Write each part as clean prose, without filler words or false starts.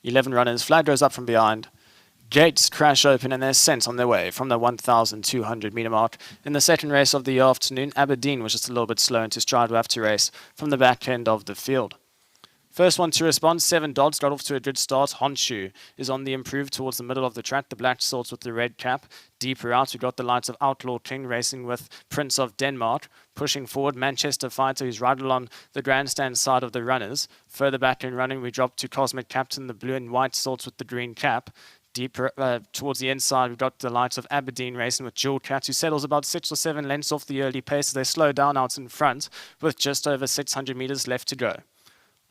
11 runners, flag goes up from behind. Gates crash open and they're sent on their way from the 1,200 metre mark. In the second race of the afternoon, Aberdeen was just a little bit slow into stride. We'll have to race from the back end of the field. First one to respond, 7 Dodds, got off to a good start. Honshu is on the improve towards the middle of the track. The black sorts with the red cap. Deeper out, we've got the lights of Outlaw King racing with Prince of Denmark. Pushing forward, Manchester Fighter, who's right along the grandstand side of the runners. Further back in running, we drop to Cosmic Captain, the blue and white sorts with the green cap. Deeper towards the inside, we've got the lights of Aberdeen racing with Jewel Cat, who settles about 6 or 7 lengths off the early pace as they slow down out in front with just over 600 metres left to go.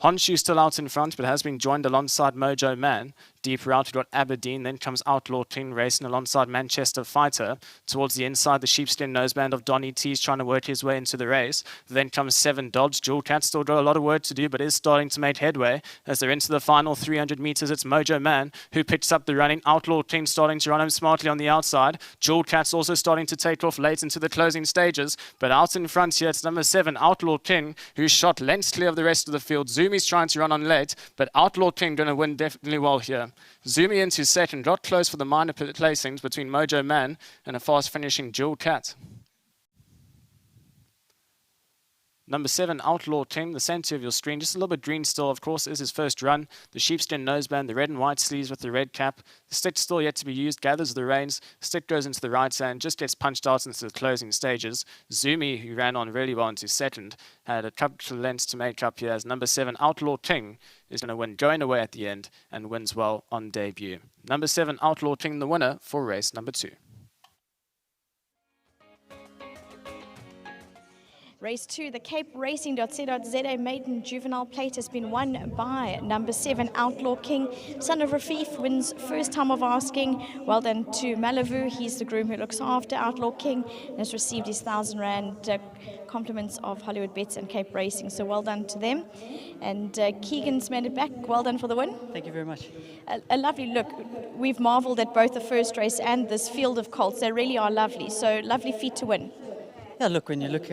Honshu still out in front, but has been joined alongside Mojo Man. Deeper out, we've got Aberdeen, then comes Outlaw King racing alongside Manchester Fighter. Towards the inside, the sheepskin noseband of Donny T is trying to work his way into the race. Then comes 7 Dodge. Jewel Cat still got a lot of work to do, but is starting to make headway. As they're into the final 300 metres, it's Mojo Man who picks up the running. Outlaw King starting to run him smartly on the outside. Jewel Cat's also starting to take off late into the closing stages, but out in front here, it's number 7, Outlaw King, who's shot lengths clear of the rest of the field. Zumi's trying to run on late, but Outlaw King going to win definitely well here. Zumi into second, got close for the minor placings between Mojo Man and a fast finishing Jewel Cat. Number 7, Outlaw King, the centre of your screen, just a little bit green still, of course, is his first run. The sheepskin noseband, the red and white sleeves with the red cap. The stick still yet to be used, gathers the reins. Stick goes into the right hand, just gets punched out into the closing stages. Zumi, who ran on really well into second, had a couple of lengths to make up here as number 7, Outlaw King, is going to win going away at the end and wins well on debut. Number 7, Outlaw King, the winner for race number 2. Race 2, the Cape Racing.co.za maiden juvenile plate has been won by number 7, Outlaw King. Son of Rafif wins first time of asking. Well done to Melo. He's the groom who looks after Outlaw King and has received his R1,000 compliments of Hollywood Bets and Cape Racing. So well done to them. And Keegan's made it back. Well done for the win. Thank you very much. A lovely look. We've marvelled at both the first race and this field of colts. They really are lovely. So lovely feat to win. Yeah, look, when you look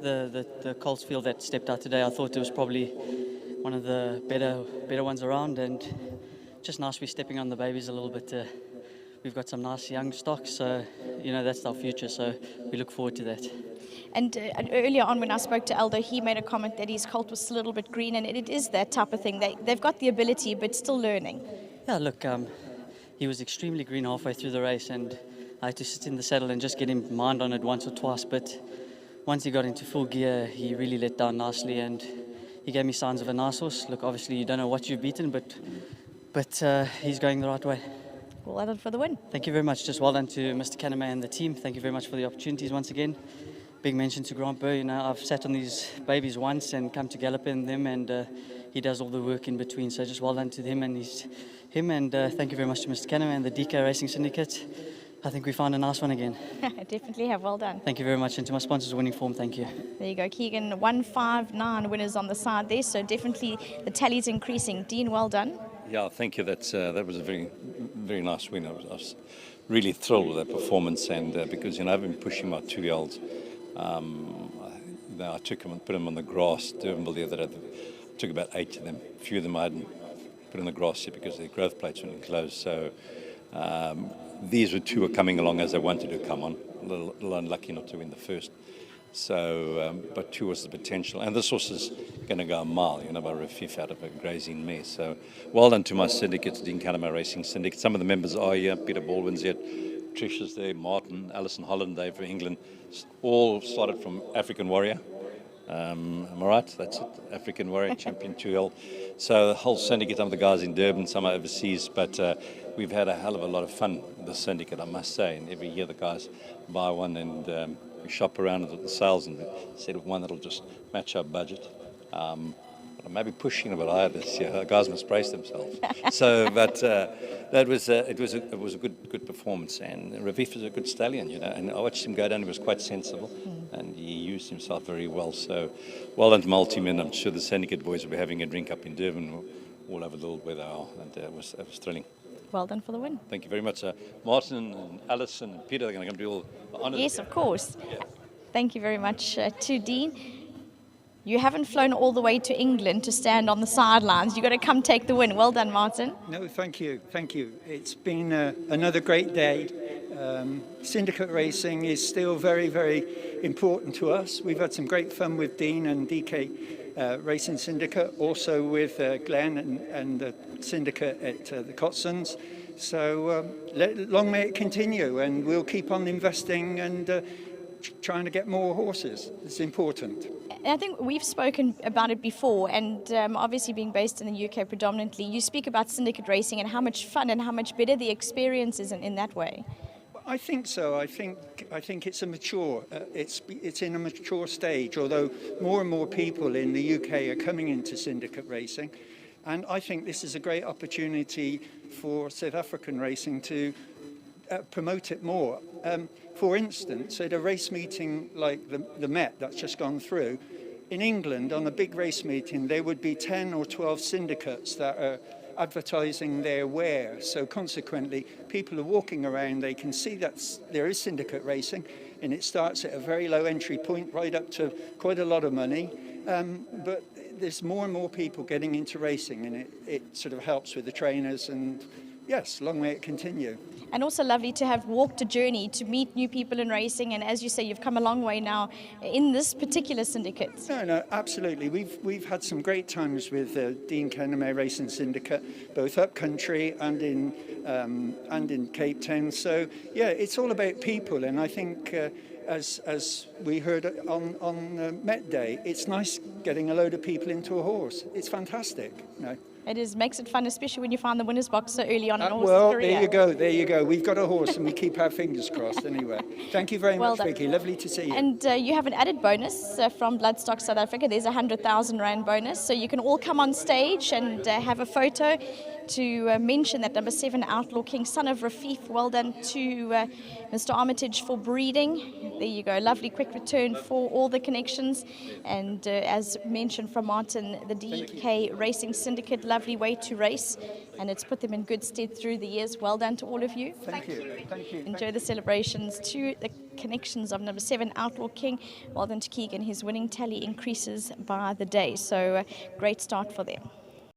the Colts field that stepped out today, I thought it was probably one of the better ones around, and just nice we're stepping on the babies a little bit. We've got some nice young stocks, so you know that's our future, so we look forward to that. And earlier on when I spoke to Aldo, he made a comment that his colt was a little bit green, and it is that type of thing. They've got the ability, but still learning. Yeah, look, he was extremely green halfway through the race, and I had to sit in the saddle and just get him mind on it once or twice, but once he got into full gear, he really let down nicely, and he gave me signs of a nice horse. Look, obviously you don't know what you've beaten, but he's going the right way. Well done for the win. Thank you very much. Just well done to Mr. Kaname and the team. Thank you very much for the opportunities once again. Big mention to Grant Burr. You know, I've sat on these babies once and come to gallop in them, and he does all the work in between. So just well done to him and thank you very much to Mr. Kaname and the DK Racing Syndicate. I think we found a nice one again. Definitely have. Well done. Thank you very much. And to my sponsors, Winning Form, thank you. There you go, Keegan. 159 winners on the side there, so definitely the tally's increasing. Dean, well done. Yeah, thank you. That was a very, very nice win. I was really thrilled with that performance, and because I've been pushing my 2-year-olds. I took them and put them on the grass. Durbanville the other day. I took about 8 of them. A few of them I hadn't put on the grass yet because their growth plates weren't enclosed. So. These were 2 were coming along as they wanted to come on. A little unlucky not to win the first. So, but 2 was the potential. And this horse is going to go a mile, by Rafif out of a grazing mare. So, well done to my syndicates, Dean Kaname Racing Syndicate. Some of the members are here. Peter Baldwin's here. Trisha's there. Martin, Alison Holland, Dave for England. All started from African Warrior. Am I right? That's it. African Warrior, Champion 2L. So the whole syndicate, some of the guys in Durban, some are overseas, but we've had a hell of a lot of fun with the syndicate, I must say. And every year the guys buy one and we shop around at the sales and set up one that'll just match our budget. But maybe pushing a bit higher this year. The guys must brace themselves. So, but it was a good performance, and Rafif is a good stallion, And I watched him go down. He was quite sensible, and he used himself very well. So, well done to Multiman. I'm sure the syndicate boys will be having a drink up in Durban, all over the world where they are, and it was thrilling. Well done for the win. Thank you very much, Martin and Alison and Peter. They're going to come do all the honours. Yes, of course. Yeah. Thank you very much to Dean. You haven't flown all the way to England to stand on the sidelines. You've got to come take the win. Well done, Martin. No, thank you. Thank you. It's been another great day. Syndicate racing is still very, very important to us. We've had some great fun with Dean and DK Racing Syndicate, also with Glenn and the syndicate at the Cotsons. So long may it continue, and we'll keep on investing and trying to get more horses. It's important. I think we've spoken about it before, and obviously being based in the UK predominantly, you speak about syndicate racing and how much fun and how much better the experience is in that way. I think so. I think it's a mature. It's in a mature stage. Although more and more people in the UK are coming into syndicate racing, and I think this is a great opportunity for South African racing to promote it more. For instance, at a race meeting like the Met that's just gone through, in England on a big race meeting there would be 10 or 12 syndicates that are advertising their ware. So consequently, people are walking around, they can see that there is syndicate racing, and it starts at a very low entry point right up to quite a lot of money. But there's more and more people getting into racing, and it sort of helps with the trainers, and yes, long may it continue. And also lovely to have walked a journey to meet new people in racing, and as you say, you've come a long way now in this particular syndicate. No, absolutely. We've had some great times with Dean Kennemare Racing Syndicate, both up country and in Cape Town. So yeah, it's all about people, and I think as we heard on Met Day, it's nice getting a load of people into a horse. It's fantastic. It is, makes it fun, especially when you find the winner's box so early on in a horse's well, career. there you go. We've got a horse and we keep our fingers crossed anyway. Thank you very much, Vicky. Lovely to see you. And you have an added bonus from Bloodstock South Africa. There's a 100,000 Rand bonus. So you can all come on stage and have a photo to mention that number 7 Outlaw King, son of Rafif. Well done to Mr. Armitage for breeding. There you go. Lovely quick return for all the connections. And as mentioned from Martin, the DK Racing Syndicate, lovely way to race. And it's put them in good stead through the years. Well done to all of you. Thank you. Enjoy the celebrations to the connections of number 7 Outlaw King. Well done to Keegan. His winning tally increases by the day. So great start for them.